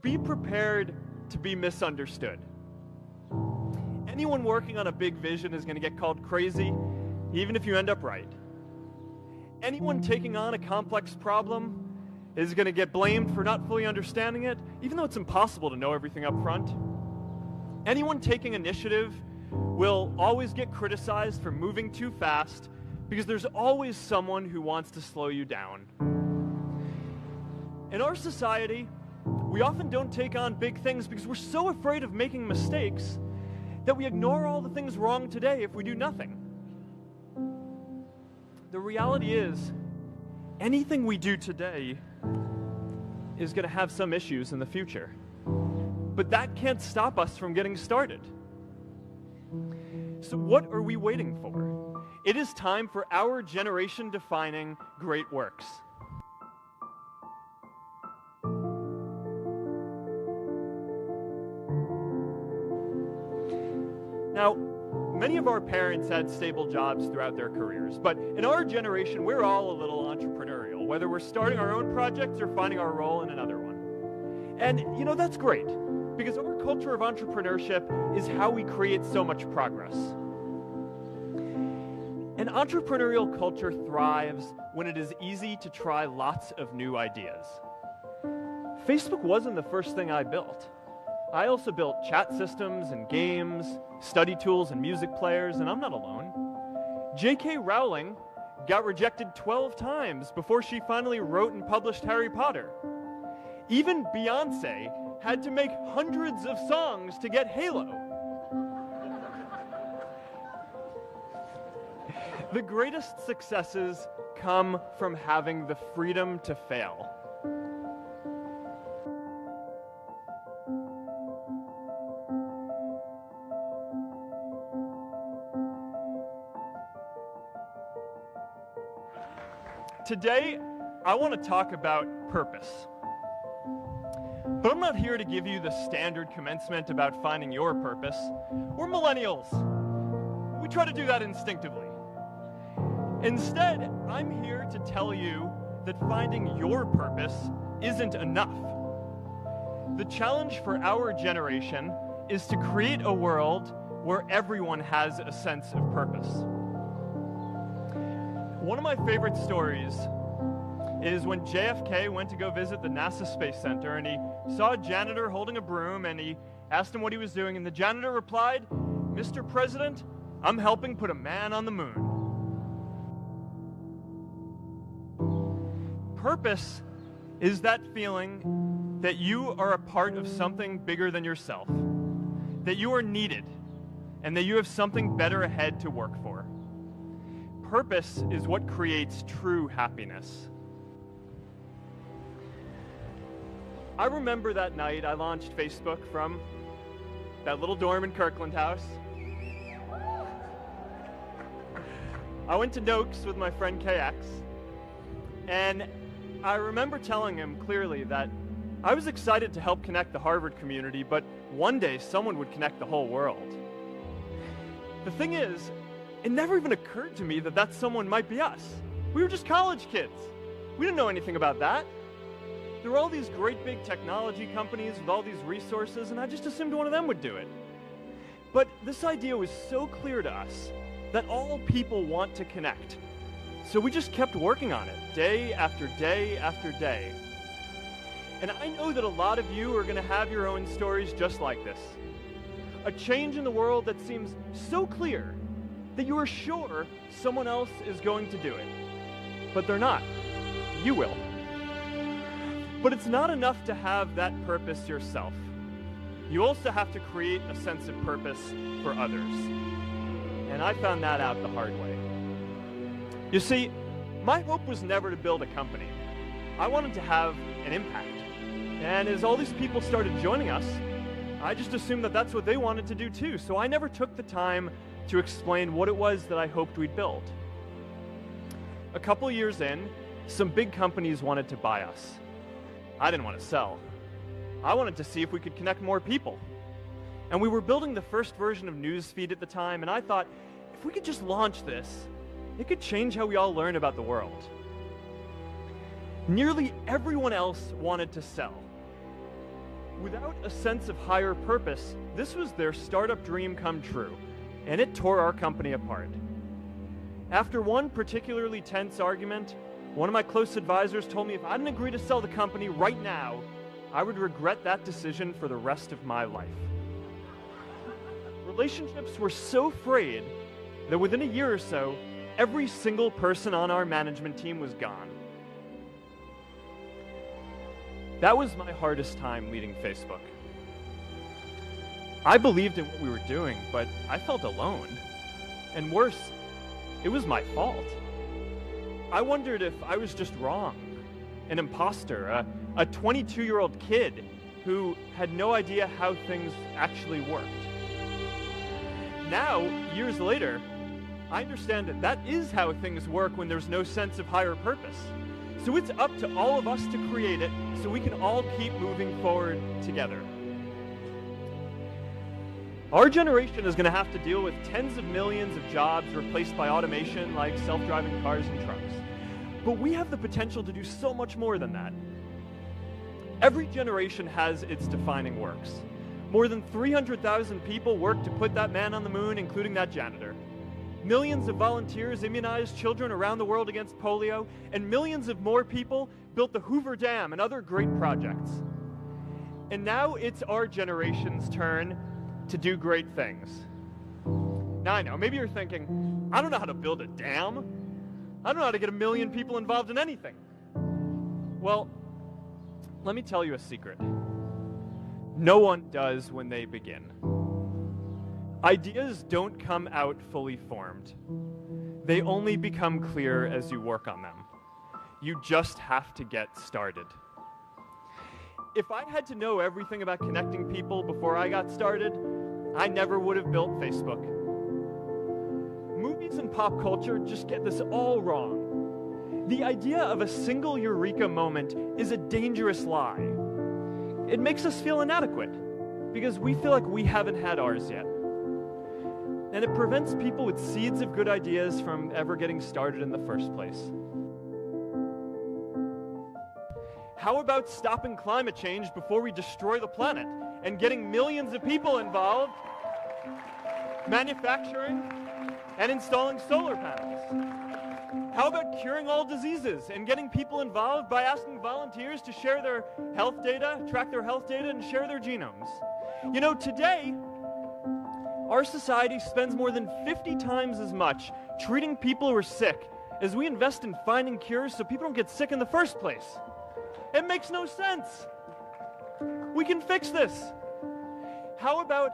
be prepared to be misunderstood. Anyone working on a big vision is going to get called crazy, even if you end up right. Anyone taking on a complex problem is going to get blamed for not fully understanding it, even though it's impossible to know everything up front. Anyone taking initiative will always get criticized for moving too fast, because there's always someone who wants to slow you down. In our society, we often don't take on big things because we're so afraid of making mistakes that we ignore all the things wrong today if we do nothing. The reality is, anything we do today is going to have some issues in the future. But that can't stop us from getting started. So what are we waiting for? It is time for our generation-defining great works. Now, many of our parents had stable jobs throughout their careers, but in our generation, we're all a little entrepreneurial, whether we're starting our own projects or finding our role in another one. And, you know, that's great, because our culture of entrepreneurship is how we create so much progress. An entrepreneurial culture thrives when it is easy to try lots of new ideas. Facebook wasn't the first thing I built. I also built chat systems and games, study tools and music players, and I'm not alone. J.K. Rowling got rejected 12 times before she finally wrote and published Harry Potter. Even Beyoncé had to make hundreds of songs to get Halo. The greatest successes come from having the freedom to fail. Today, I want to talk about purpose. But I'm not here to give you the standard commencement about finding your purpose. We're millennials. We try to do that instinctively. Instead, I'm here to tell you that finding your purpose isn't enough. The challenge for our generation is to create a world where everyone has a sense of purpose. One of my favorite stories is when JFK went to go visit the NASA Space Center, and he saw a janitor holding a broom, and he asked him what he was doing, and the janitor replied, "Mr. President, I'm helping put a man on the moon." Purpose is that feeling that you are a part of something bigger than yourself, that you are needed, and that you have something better ahead to work for. Purpose is what creates true happiness. I remember that night I launched Facebook from that little dorm in Kirkland House. I went to Noakes with my friend KX, and I remember telling him clearly that I was excited to help connect the Harvard community, but one day someone would connect the whole world. The thing is, it never even occurred to me that that someone might be us. We were just college kids. We didn't know anything about that. There were all these great big technology companies with all these resources, and I just assumed one of them would do it. But this idea was so clear to us that all people want to connect. So we just kept working on it, day after day after day. And I know that a lot of you are going to have your own stories just like this. A change in the world that seems so clear that you are sure someone else is going to do it. But they're not. You will. But it's not enough to have that purpose yourself. You also have to create a sense of purpose for others. And I found that out the hard way. You see, my hope was never to build a company. I wanted to have an impact. And as all these people started joining us, I just assumed that that's what they wanted to do too. So I never took the time to explain what it was that I hoped we'd build. A couple years in, some big companies wanted to buy us. I didn't want to sell. I wanted to see if we could connect more people. And we were building the first version of Newsfeed at the time, and I thought, if we could just launch this, it could change how we all learn about the world. Nearly everyone else wanted to sell. Without a sense of higher purpose, this was their startup dream come true, and it tore our company apart. After one particularly tense argument, one of my close advisors told me if I didn't agree to sell the company right now, I would regret that decision for the rest of my life. Relationships were so frayed that within a year or so, every single person on our management team was gone. That was my hardest time leading Facebook. I believed in what we were doing, but I felt alone. And worse, it was my fault. I wondered if I was just wrong, an imposter, a 22-year-old kid who had no idea how things actually worked. Now, years later, I understand that is how things work when there's no sense of higher purpose. So it's up to all of us to create it so we can all keep moving forward together. Our generation is going to have to deal with tens of millions of jobs replaced by automation like self-driving cars and trucks. But we have the potential to do so much more than that. Every generation has its defining works. More than 300,000 people worked to put that man on the moon, including that janitor. Millions of volunteers immunized children around the world against polio, and millions of more people built the Hoover Dam and other great projects. And now it's our generation's turn to do great things. Now I know, maybe you're thinking, I don't know how to build a dam. I don't know how to get 1 million people involved in anything. Well, let me tell you a secret. No one does when they begin. Ideas don't come out fully formed. They only become clear as you work on them. You just have to get started. If I had to know everything about connecting people before I got started, I never would have built Facebook. Movies and pop culture just get this all wrong. The idea of a single eureka moment is a dangerous lie. It makes us feel inadequate because we feel like we haven't had ours yet. And it prevents people with seeds of good ideas from ever getting started in the first place. How about stopping climate change before we destroy the planet and getting millions of people involved, manufacturing and installing solar panels? How about curing all diseases and getting people involved by asking volunteers to share their health data, track their health data, and share their genomes? You know, today, our society spends more than 50 times as much treating people who are sick as we invest in finding cures so people don't get sick in the first place. It makes no sense. We can fix this. How about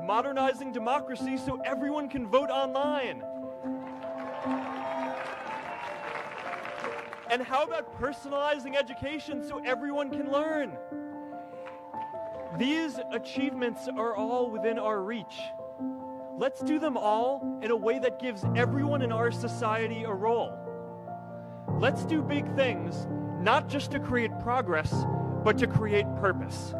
modernizing democracy so everyone can vote online? And how about personalizing education so everyone can learn? These achievements are all within our reach. Let's do them all in a way that gives everyone in our society a role. Let's do big things, not just to create progress, but to create purpose.